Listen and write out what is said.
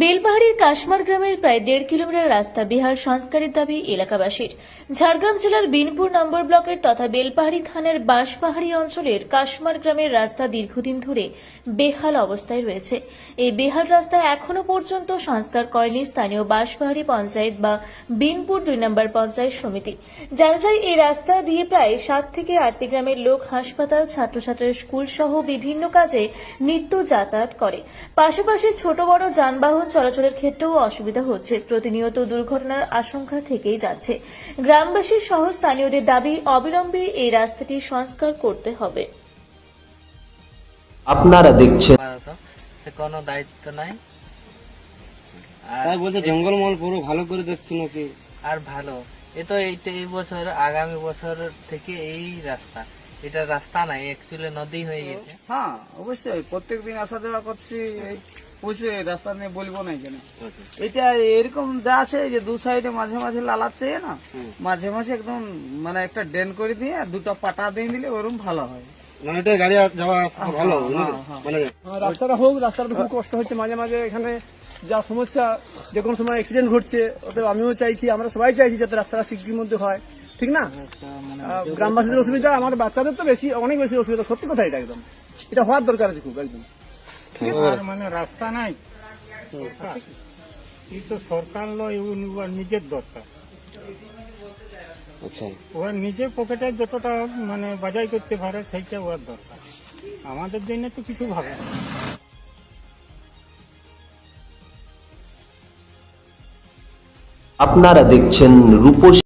বেলপাহাড়ির কাশমার গ্রামের প্রায় 1.5 কিলোমিটার রাস্তা বেহাল সংস্কারের দাবি এলাকাবাসীর। ঝাড়গ্রাম জেলার বিনপুর নম্বর ব্লকের তথা বেলপাহাড়ি থানার বাঁশপাহাড়ি অঞ্চলের কাশমার গ্রামের রাস্তা দীর্ঘদিন ধরে বেহাল অবস্থায় রয়েছে। এই বেহাল রাস্তা এখনো পর্যন্ত সংস্কার করেনি স্থানীয় বাঁশপাহাড়ি পঞ্চায়েত বা বিনপুর 2 নম্বর পঞ্চায়েত সমিতি। জানা যায় এই রাস্তা দিয়ে প্রায় 7 থেকে 8টি গ্রামের লোক হাসপাতাল, ছাত্রছাত্রীর স্কুল সহ বিভিন্ন কাজে নিত্য যাতায়াত করে। পাশাপাশি ছোট বড় যানবাহন চলাচলের ক্ষেত্রেও অসুবিধা হচ্ছে। প্রতিনিয়ত দুর্ঘটনার আশঙ্কা থেকেই যাচ্ছে। গ্রামবাসী সহ স্থানীয়দের দাবি অবিলম্বে এই রাস্তাটি সংস্কার করতে হবে। আপনারা দেখছেন কোনো দায়িত্ব নাই। তাই বলছে জঙ্গলমহল পুরো ভালো করে দেখছো নাকি? আর ভালো এ তো এই বছর আগামী বছর থেকে এই রাস্তা, এটা রাস্তা নাই, অ্যাকচুয়ালি নদী হয়ে গেছে। হ্যাঁ অবশ্যই প্রত্যেকদিন আসা যাওয়া করছি, অবশ্যই রাস্তা নিয়ে বলবো না কেন। এটা এরকম যা আছে যে দু সাইডে মাঝে মাঝে লালাচ্ছে না, মাঝে মাঝে একদম মানে একটা ড্রেন করে দিয়ে দুটো পাটা দিয়ে দিলে ওরকম ভালো হয়। মানে এটা গাড়ি যাওয়া আসা ভালো মানে রাস্তাটা হোক, রাস্তাটা খুব কষ্ট হচ্ছে মাঝে মাঝে। এখানে যা সমস্যা, যে কোনো সময় অ্যাক্সিডেন্ট ঘটছে, অতএব আমিও চাইছি, আমরা সবাই চাইছি যাতে রাস্তাটা শীঘ্রের মধ্যে হয়, ঠিক না? গ্রামবাসীদের অসুবিধা, আমার বাচ্চাদের তো বেশি, অনেক বেশি অসুবিধা। সত্যি কথা, এটা একদম এটা হওয়ার দরকার আছে খুব একদম। মানে রাস্তা নাই, এই তো সরকার নয়, নিজের দরকার। আচ্ছা, ওরা নিজের পকেটে যতটা মানে বাজাই করতে পারে সেইটা ওর দরকার, আমাদের জন্য তো কিছু ভাবে না। আপনারা দেখছেন রূপসী